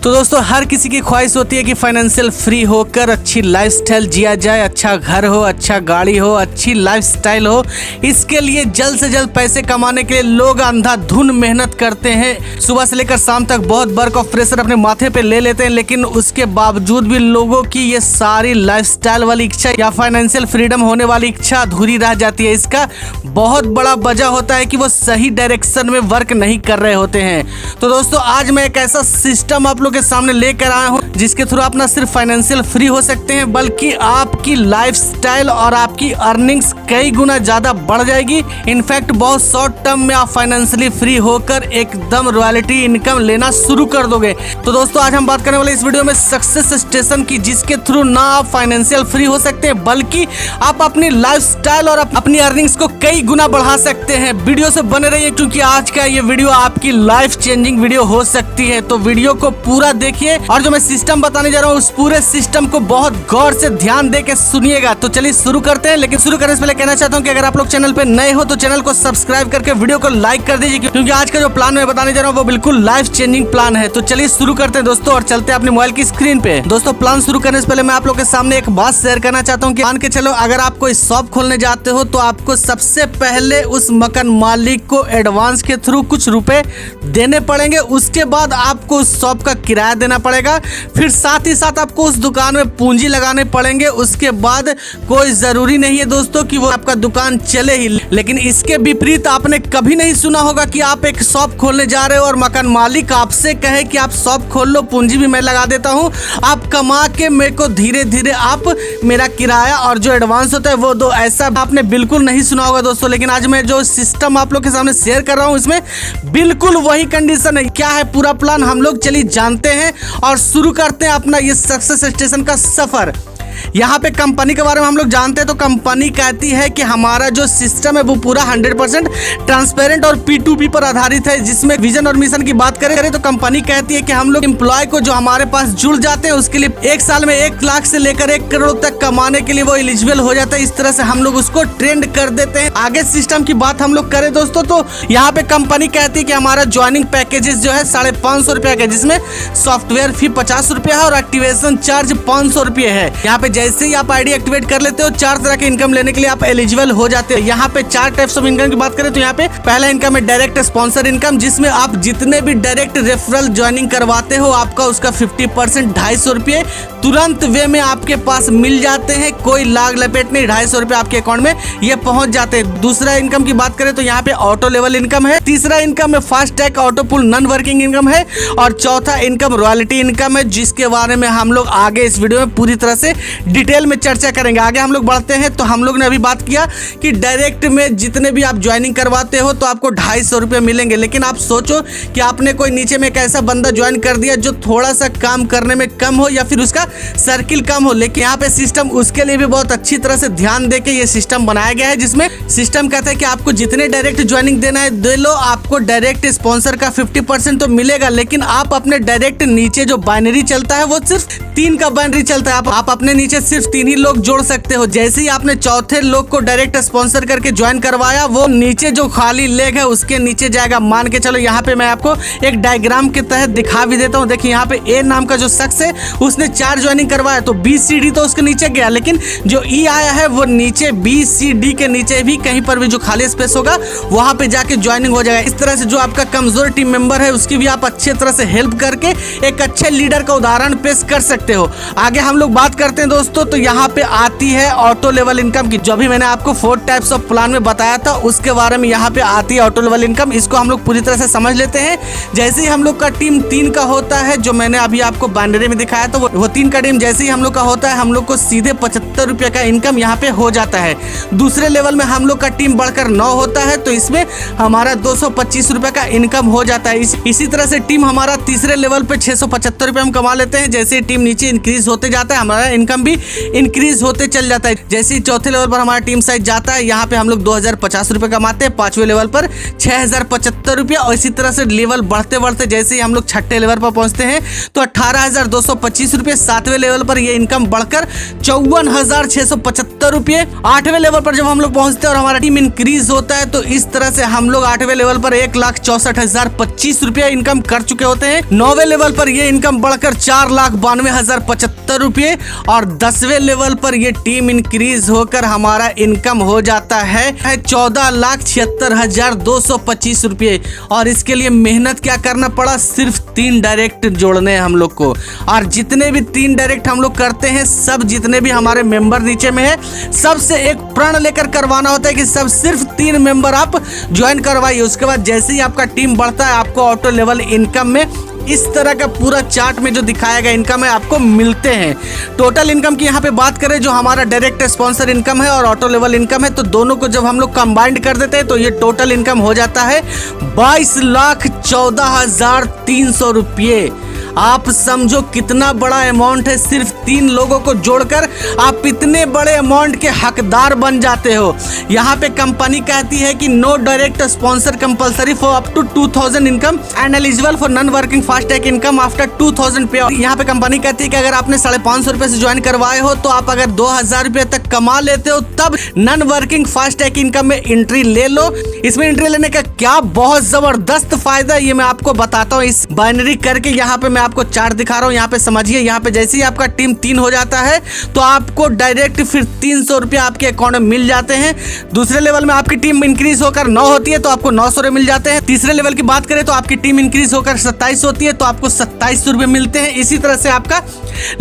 तो दोस्तों हर किसी की ख्वाहिश होती है कि फाइनेंशियल फ्री होकर अच्छी लाइफस्टाइल जिया जाए, अच्छा घर हो, अच्छा गाड़ी हो, अच्छी लाइफस्टाइल हो। इसके लिए जल्द से जल्द पैसे कमाने के लिए लोग अंधाधुन मेहनत करते हैं। सुबह से लेकर शाम तक बहुत वर्क ऑफ प्रेशर अपने माथे पे ले लेते हैं, लेकिन उसके बावजूद भी लोगों की ये सारी लाइफस्टाइल वाली इच्छा या फाइनेंशियल फ्रीडम होने वाली इच्छा अधूरी रह जाती है। इसका बहुत बड़ा वजह होता है कि वो सही डायरेक्शन में वर्क नहीं कर रहे होते हैं। तो दोस्तों आज मैं एक ऐसा सिस्टम आप लोग के सामने लेकर आया हूं जिसके थ्रू आप ना सिर्फ फाइनेंशियल फ्री हो सकते हैं, बल्कि आपकी लाइफस्टाइल और आपकी अर्निंग्स कई गुना ज्यादा बढ़ जाएगी। इनफैक्ट बहुत शॉर्ट टर्म में आप फाइनेंशियली फ्री होकर एकदम रॉयल्टी इनकम लेना शुरू कर दोगे। तो दोस्तों आज हम बात करने वाले इस वीडियो में सक्सेस स्टेशन की, जिसके थ्रू ना आप फाइनेंशियल फ्री हो सकते हैं बल्कि आप अपनी लाइफस्टाइल और अपनी अर्निंग्स को कई गुना बढ़ा सकते हैं। वीडियो से बने रहिए क्योंकि आज का ये वीडियो आपकी लाइफ चेंजिंग वीडियो हो सकती है। तो वीडियो को पूरा देखिए और जो मैं सिस्टम बताने जा रहा हूँ उस पूरे सिस्टम को बहुत गौर से ध्यान दे के सुनिएगा। तो चलिए शुरू करते हैं। लेकिन शुरू करने से पहले कहना चाहता हूँ कि अगर आप लोग चैनल पे नए हो तो चैनल को सब्सक्राइब करके वीडियो को लाइक कर दीजिए, क्योंकि आज का जो प्लान मैं बताने जा रहा हूँ वो बिल्कुल लाइफ चेंजिंग प्लान है। तो चलिए शुरू करते हैं दोस्तों और चलते हैं अपने मोबाइल की स्क्रीन पे। दोस्तों प्लान शुरू करने से पहले मैं आप लोग के सामने एक बात शेयर करना चाहता हूँ कि मान के चलो अगर आप कोई शॉप खोलने जाते हो तो आपको सबसे पहले उस मकान मालिक को एडवांस के थ्रू कुछ रुपए देने पड़ेंगे। उसके बाद आपको उस शॉप का किराया देना पड़ेगा, फिर साथ ही साथ आपको उस दुकान में पूंजी लगाने पड़ेंगे। उसके बाद कोई जरूरी नहीं है दोस्तों कि वो आपका दुकान चले ही, लेकिन इसके विपरीत आपने कभी नहीं सुना होगा कि आप एक शॉप खोलने जा रहे हो और मकान मालिक आपसे कहे कि आप शॉप खोल लो, पूंजी भी मैं लगा देता हूँ, आप कमा के मेरे को धीरे धीरे आप मेरा किराया और जो एडवांस होता है वो दो। ऐसा आपने बिल्कुल नहीं सुना होगा दोस्तों। लेकिन आज मैं जो सिस्टम आप लोग के सामने शेयर कर रहा हूँ इसमें बिल्कुल वही कंडीशन है। क्या है पूरा प्लान हम लोग चलिए जानते हैं और शुरू करते हैं अपना ये सक्सेस स्टेशन का सफर। यहाँ पे कंपनी के बारे में हम लोग जानते हैं तो कंपनी कहती है कि हमारा जो सिस्टम है वो पूरा 100% ट्रांसपेरेंट और P2P पर आधारित है, जिसमें विजन और मिशन की बात करें तो कंपनी कहती है कि हम लोग एम्प्लॉय को जो हमारे पास जुड़ जाते हैं उसके लिए एक साल में 1 लाख से लेकर 1 करोड़ तक कमाने के लिए वो एलिजिबल हो जाता है। इस तरह से हम लोग उसको ट्रेंड कर देते हैं। आगे सिस्टम की बात हम लोग करें दोस्तों तो यहाँ पे कंपनी कहती है कि हमारा ज्वाइनिंग पैकेजेस जो है 550 रुपया का, जिसमें सॉफ्टवेयर फी 50 रुपया है और एक्टिवेशन चार्ज 500 रुपये है। यहाँ पे जैसे ही आप आईडी एक्टिवेट कर लेते हो 4 तरह के इनकम लेने के लिए आप एलिजिबल हो जाते हो। यहाँ पे 4 टाइप्स ऑफ इनकम की बात करें तो यहाँ पे पहला इनकम है डायरेक्ट स्पॉन्सर इनकम, जिसमें आप जितने भी डायरेक्ट रेफरल ज्वाइनिंग करवाते हो आपका उसका 50% 250 रुपये तुरंत वे में आपके पास मिल जाते हैं। कोई लाग लपेट नहीं, 250 रुपये आपके अकाउंट में ये पहुंच जाते हैं। दूसरा इनकम की बात करें तो यहाँ पे ऑटो लेवल इनकम है। तीसरा इनकम है फास्ट टैग ऑटो पुल नॉन वर्किंग इनकम है और चौथा इनकम रॉयल्टी इनकम है, जिसके बारे में हम लोग आगे इस वीडियो में पूरी तरह से डिटेल में चर्चा करेंगे। आगे हम लोग बढ़ते हैं तो हम लोग ने अभी बात किया कि डायरेक्ट में जितने भी आप ज्वाइनिंग करवाते हो तो आपको 250 रुपये मिलेंगे। लेकिन आप सोचो कि आपने कोई नीचे में एक ऐसा बंदा ज्वाइन कर दिया जो थोड़ा सा काम करने में कम हो या फिर उसका सर्किल कम हो, लेकिन यहाँ पे सिस्टम उसके लिए भी बहुत अच्छी तरह से ध्यान देके ये सिस्टम बनाया गया है, जिसमें सिस्टम कहता है कि आपको जितने डायरेक्ट ज्वाइनिंग देना है दे लो, आपको डायरेक्ट स्पॉन्सर का 50% तो मिलेगा, लेकिन आप अपने डायरेक्ट नीचे जो बाइनरी चलता है वो सिर्फ 3 का बाइनरी चलता है। आप अपने नीचे सिर्फ 3 ही लोग जोड़ सकते हो। जैसे ही आपने चौथे लोग को डायरेक्ट स्पॉन्सर करके ज्वाइन करवाया, वो नीचे जो खाली लेग है उसके नीचे जाएगा। मान के चलो यहाँ पे मैं आपको एक डायग्राम के तहत दिखा भी देता हूँ। देखिए यहाँ पे ए नाम का जो शख्स है उसने 4 ज्वाइनिंग करवाया तो BCD तो उसके नीचे गया, लेकिन जो E आया है वो नीचे BCD के नीचे भी कहीं पर भी जो खाली स्पेस होगा वहां पे जाके ज्वाइनिंग हो जाएगा। इस तरह से जो आपका कमजोर टीम मेंबर है उसकी भी आप अच्छे तरह से हेल्प करके एक अच्छे लीडर का उदाहरण पेश कर सकते हो। आगे हम लोग बात करते हैं दोस्तों तो यहाँ पे आती है ऑटो लेवल इनकम की, जो भी मैंने आपको 4 टाइप्स ऑफ प्लान में बताया था उसके बारे में यहाँ पे आती है ऑटो लेवल इनकम। इसको हम लोग पूरी तरह से समझ लेते हैं। जैसे ही हम लोग का टीम 3 का होता है, जो मैंने अभी आपको बाइनरी में दिखाया था वो 3 का टीम जैसे ही हम लोग का होता है हम लोग को सीधे 75 रुपये का इनकम यहाँ पे हो जाता है। दूसरे लेवल में हम लोग का टीम बढ़कर 9 होता है तो इसमें हमारा 225 रुपये का इनकम हो जाता है। इसी तरह से टीम हमारा तीसरे लेवल पे 675 रुपये हम कमा लेते हैं। जैसे टीम नीचे इंक्रीज होते जाता है हमारा इनकम इनकम भी इंक्रीज होते चल जाता है। जैसे ही चौथे लेवल पर हमारा टीम साइज जाता है, यहाँ पे हम लोग 2050 रुपये कमाते हैं, 5वें लेवल पर 6075 रुपया, और इसी तरह से लेवल बढ़ते बढ़ते जैसे ही हम लोग 6ठे लेवल पर पहुंचते हैं तो 18,225 रुपये, 7वें लेवल पर ये इनकम बढ़कर 54,675 रुपये, 8वें लेवल पर जब हम लोग पहुंचते हैं और हमारा टीम इंक्रीज होता है तो इस तरह से हम लोग 8वें लेवल पर 1,64,025 रुपये इनकम कर चुके होते हैं। 9वें लेवल पर ये इनकम बढ़कर 4,92,075 रुपये, और 10वें लेवल पर ये टीम इंक्रीज होकर हमारा इनकम हो जाता है 14,76,225 रुपये। और इसके लिए मेहनत क्या करना पड़ा, सिर्फ 3 डायरेक्ट जोड़ने हैं हम लोग को, और जितने भी 3 डायरेक्ट हम लोग करते हैं, सब जितने भी हमारे मेंबर नीचे में है, सबसे एक प्रण लेकर करवाना होता है कि सब सिर्फ 3 मेंबर आप ज्वाइन करवाइए। उसके बाद जैसे ही आपका टीम बढ़ता है, आपको ऑटो लेवल इनकम में इस तरह का पूरा चार्ट में जो दिखाया गया इनकम है आपको मिलते हैं। टोटल इनकम की यहाँ पे बात करें, जो हमारा डायरेक्ट स्पॉन्सर इनकम है और ऑटो लेवल इनकम है, तो दोनों को जब हम लोग कंबाइंड कर देते हैं तो ये टोटल इनकम हो जाता है 22,14,300 रुपये। आप समझो कितना बड़ा अमाउंट है, सिर्फ 3 लोगों को जोड़कर आप इतने बड़े अमाउंट के हकदार बन जाते हो। यहाँ पे कंपनी कहती है कि no direct sponsor compulsory for up to 2,000 income and eligible for non working FASTag income after 2,000 पे। यहाँ पे कंपनी कहती है कि अगर आपने 550 रुपए से ज्वाइन करवाए हो तो आप अगर 2,000 रुपये तक कमा लेते हो तब नॉन वर्किंग फास्टैग इनकम में एंट्री ले लो। इसमें एंट्री लेने का क्या बहुत जबरदस्त फायदा है ये मैं आपको बताता हूँ इस बाइनरी करके। यहाँ पे मैं आपको चार्ट दिखा रहा हूँ, यहाँ पे समझिए। यहाँ पे जैसे ही आपका टीम 3 हो जाता है तो आपको डायरेक्ट फिर 300 रुपया आपके अकाउंट में मिल जाते हैं। दूसरे लेवल में आपकी टीम इंक्रीज होकर 9 होती है तो आपको 900 रुपये मिल जाते हैं। तीसरे लेवल की बात करें तो आपकी टीम इंक्रीज होकर 27 होती है तो आपको 27 रुपये मिलते हैं। इसी तरह से आपका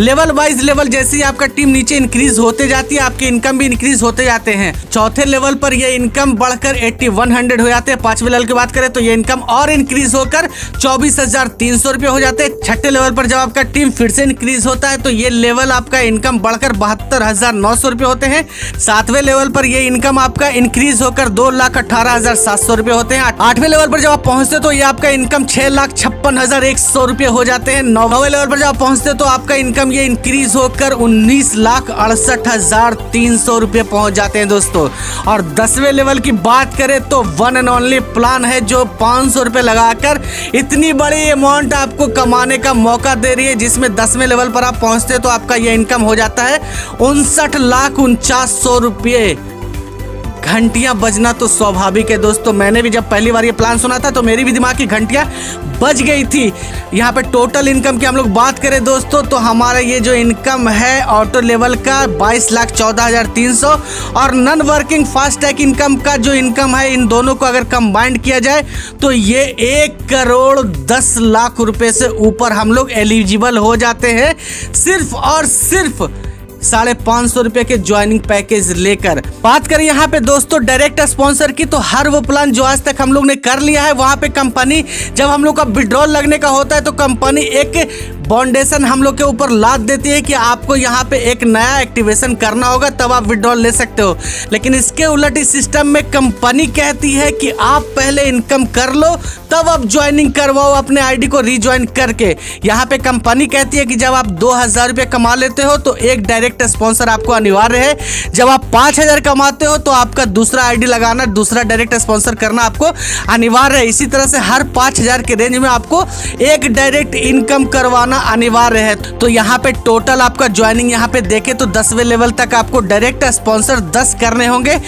लेवल वाइज लेवल जैसे ही आपका टीम नीचे इंक्रीज होते जाती है, आपके इनकम भी इंक्रीज होते जाते हैं। चौथे लेवल पर ये इनकम बढ़कर 8100 हो जाते हैं। 5वें लेवल की बात करें तो ये इनकम और इंक्रीज होकर 24,300 रुपये हो जाते हैं। 6ठे लेवल पर जब आपका टीम फिर से इंक्रीज होता है तो ये लेवल आपका इनकम बढ़कर 72,900 रुपये होते हैं। 7वें लेवल पर ये इनकम आपका इंक्रीज होकर 2,18,700 रुपये होते हैं। 8वें लेवल पर जब आप पहुंचते तो ये आपका इनकम 6,56,100 रुपये हो जाते हैं। 9वें लेवल पर जब आप पहुंचते तो आपका इनकम ये इंक्रीज होकर 19,68,300 रुपये पहुंच जाते हैं दोस्तों। और 10वें लेवल की बात करें तो वन एंड ओनली प्लान है जो 500 रुपये लगाकर इतनी बड़ी अमाउंट आपको कमाने का मौका दे रही है, जिसमें 10वें लेवल पर आप पहुंचते तो आपका ये इनकम हो जाता है 59,49,100 रुपये। घंटियां बजना तो स्वाभाविक है दोस्तों। मैंने भी जब पहली बार ये प्लान सुना था तो मेरी भी दिमाग की घंटियां बज गई थी। यहाँ पे टोटल इनकम की हम लोग बात करें दोस्तों तो हमारा ये जो इनकम है ऑटो लेवल का 22,14,300 और नॉन वर्किंग फास्टैग इनकम का जो इनकम है, इन दोनों को अगर कंबाइंड किया जाए तो ये 1,10,00,000 रुपए से ऊपर हम लोग एलिजिबल हो जाते हैं, सिर्फ और सिर्फ 550 रुपये के ज्वाइनिंग पैकेज लेकर। बात करें यहाँ पे दोस्तों डायरेक्ट स्पॉन्सर की तो हर वो प्लान जो आज तक हम लोग ने कर लिया है, वहाँ पे कंपनी जब हम लोग का विड्रॉल लगने का होता है तो कंपनी एक बाउंडेशन हम लोग के ऊपर लाद देती है कि आपको यहाँ पे एक नया एक्टिवेशन करना होगा तब आप विड्रॉल ले सकते हो। लेकिन इसके उलट इस सिस्टम में कंपनी कहती है कि आप पहले इनकम कर लो तब आप ज्वाइनिंग करवाओ अपने आईडी को रीज्वाइन करके। यहाँ पे कंपनी कहती है कि जब आप 2,000 रुपये कमा लेते हो तो एक डायरेक्ट स्पॉन्सर आपको अनिवार्य है। जब आप 5,000 कमाते हो तो आपका दूसरा आईडी लगाना, दूसरा डायरेक्ट स्पॉन्सर करना आपको अनिवार्य है। इसी तरह से हर 5,000 के रेंज में आपको एक डायरेक्ट इनकम करवाना अनिवार्य है। तो यहाँ पे टोटल आपका ज्वाइनिंग यहाँ पे देखें तो 10वें लेवल तक आपको डायरेक्ट स्पॉन्सर 10 करने होंगे।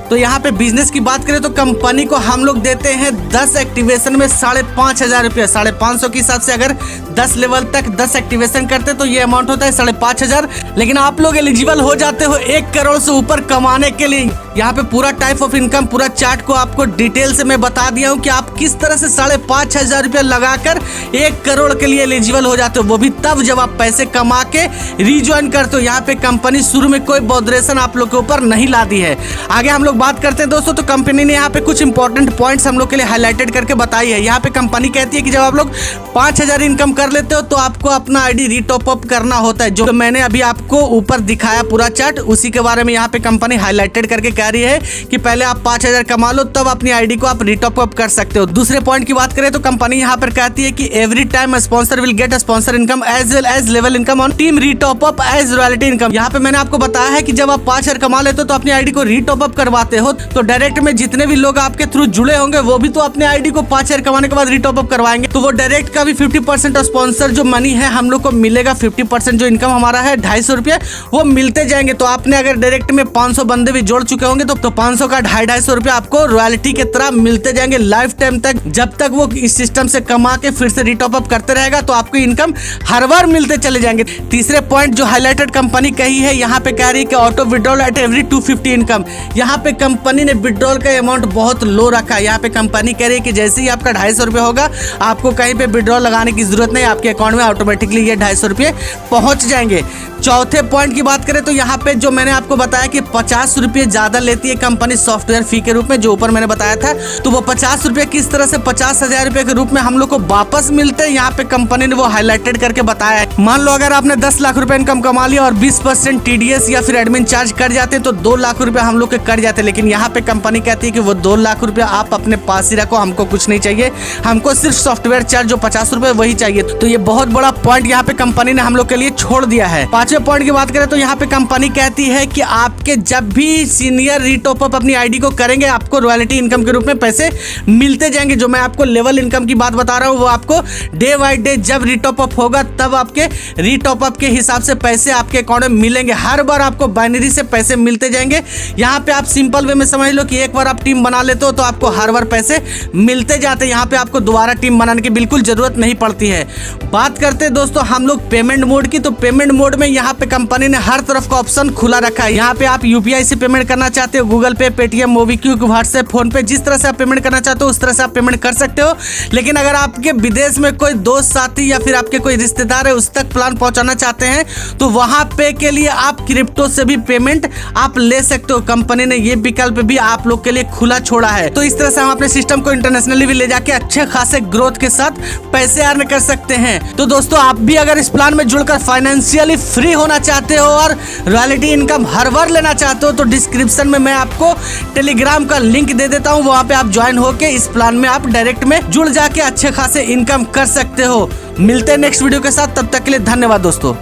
तो यहाँ पे बिजनेस की बात करें तो कंपनी को हम लोग देते हैं 10 एक्टिवेशन में 5,500 रुपये। 550 के हिसाब से अगर 10 लेवल तक 10 एक्टिवेशन करते तो ये अमाउंट होता है 5,500। लेकिन आप लोग एलिजिबल हो जाते हो 1 करोड़ से ऊपर कमाने के लिए। यहाँ पे पूरा टाइप ऑफ इनकम, पूरा चार्ट को आपको डिटेल से मैं बता दिया हूँ कि आप किस तरह से 5,500 रुपये लगाकर 1 करोड़ के लिए एलिजिबल हो जाते हो, वो भी तब जब आप पैसे कमा के रीज्वाइन करते हो। यहाँ पे कंपनी शुरू में कोई बॉडरेशन आप लोग के ऊपर नहीं ला दी है। आगे हम लोग बात करते हैं दोस्तों तो कंपनी ने यहाँ पे कुछ इंपॉर्टेंट पॉइंट्स हम लोग के लिए हाईलाइटेड करके बताई है। यहाँ पे कंपनी कहती है कि जब आप लोग 5,000 इनकम कर लेते हो तो आपको अपना आईडी रीटॉप अप करना होता है, जो मैंने अभी आपको ऊपर दिखाया पूरा चार्ट, उसी के बारे में यहाँ पे कंपनी हाईलाइटेड करके कह कह रही है कि पहले आप 5,000 कमा लो तब अपनी आईडी को आप रीटॉप अप कर सकते हो। दूसरे पॉइंट की बात करें तो कंपनी यहाँ पर कहती है कि every time sponsor will get sponsor income as well as level income on team retop up as royalty income. यहाँ पे मैंने आपको बताया है कि जब आप 5,000 कमा लेते हो तो अपनी आईडी को रीटॉप अप करवाते हो तो डायरेक्ट में जितने भी लोग आपके थ्रू जुड़े होंगे वो भी तो अपने आईडी को 5,000 कमाने के बाद रीटॉप अप करवाएंगे, तो वो डायरेक्ट का भी 50% स्पॉन्सर जो मनी है हम लोग को मिलेगा। 50% जो इनकम हमारा है 250 रुपये वो मिलते जाएंगे। तो आपने अगर डायरेक्ट में 500 बंदे भी जोड़ चुके होंगे तो 500 का 250 रुपये आपको रॉयल्टी की तरह मिलते जाएंगे लाइफ टाइम तक। जब तक वो इस सिस्टम से कमा के फिर से रीटॉप अप करते रहेगा तो आपको इनकम हर बार मिलते चले जाएंगे। तीसरे पॉइंट जो हाईलाइटेड कंपनी कही है यहाँ पे कह रही है कि auto withdrawal at every 250 income. यहाँ पे कंपनी ने विड्रॉल का अमाउंट बहुत लो रखा है। यहाँ पे कंपनी कह रही है कि जैसे ही आपका 250 रुपये होगा आपको कहीं पे विड्रॉल लगाने की जरूरत नहीं, आपके अकाउंट में ऑटोमेटिकली ये 250 रुपये पहुंच जाएंगे। चौथे पॉइंट की बात करें तो यहाँ पे जो मैंने आपको बताया कि 50 रुपये ज्यादा लेती है कंपनी सॉफ्टवेयर फी के रूप में, जो ऊपर मैंने बताया था, तो वो 50 रुपये किस तरह से 50,000 रुपये के रूप में हम लोग को वापस मिलते हैं यहाँ पे कंपनी ने वो हाईलाइटेड करके बताया है। मान लो अगर आपने 10 लाख रुपए इनकम कमा लिया और 20% TDS या फिर एडमिन चार्ज कट जाते तो 2 लाख रुपए हम लोग के कट जाते, लेकिन यहाँ पे कंपनी कहती है कि वो 2 लाख रुपए आप अपने पास ही रखो, हमको कुछ नहीं चाहिए, हमको सिर्फ सॉफ्टवेयर चार्ज जो 50 रुपए वही चाहिए। तो ये बहुत बड़ा पॉइंट यहाँ पे कंपनी ने हम लोग के लिए छोड़ दिया है। पांचवें पॉइंट की बात करें तो यहाँ पे कंपनी कहती है कि आपके जब भी सीनियर रीटॉप अप अपनी आईडी को करेंगे आपको रॉयल्टी इनकम के रूप में पैसे मिलते जाएंगे। जो मैं आपको लेवल इनकम की बात बता रहा हूँ वो आपको डे बाई डे जब रीटॉप अप होगा तब आपके रीटॉप अप के हिसाब से पैसे आपके अकाउंट में मिलेंगे। हर बार आपको बाइनरी से पैसे मिलते जाएंगे। यहाँ पे आप सिंपल वे में समझ लो कि एक बार आप टीम बना लेते हो तो आपको हर बार पैसे मिलते जाते हैं। यहाँ पे आपको दोबारा टीम बनाने की बिल्कुल जरूरत नहीं पड़ती है। बात करते हैं दोस्तों हम लोग पेमेंट मोड की, तो पेमेंट मोड में यहाँ पे कंपनी ने हर तरफ का ऑप्शन खुला रखा है। यहाँ पे आप UPI से पेमेंट करना चाहते हो, गूगल पे, पेटीएम, मोबीक्विक, व्हाट्सएप, फोन पे, जिस तरह से आप पेमेंट करना चाहते हो उस तरह से आप पेमेंट कर सकते हो। लेकिन अगर आपके विदेश में कोई दोस्त साथी या फिर आपके कोई रिश्तेदार है उस तक प्लान पहुंचाना चाहते हैं तो वहां पे के लिए आप क्रिप्टो से भी पेमेंट आप ले सकते हो। कंपनी ने ये विकल्प भी आप लोग के लिए खुला छोड़ा है। तो इस तरह से हम अपने सिस्टम को इंटरनेशनली भी ले जाके अच्छे खासे ग्रोथ के साथ पैसे अर्न कर सकते हैं। तो दोस्तों आप भी अगर इस प्लान में जुड़कर फाइनेंशियली फ्री होना चाहते हो और रॉयल्टी इनकम हर बार लेना चाहते हो तो डिस्क्रिप्शन में मैं आपको टेलीग्राम का लिंक दे देता हूँ, वहां पे आप ज्वाइन होके इस प्लान में आप डायरेक्ट में जुड़ जाके अच्छे खासे इनकम कर सकते हो। मिलते हैं नेक्स्ट वीडियो के साथ, तब तक के लिए धन्यवाद दोस्तों।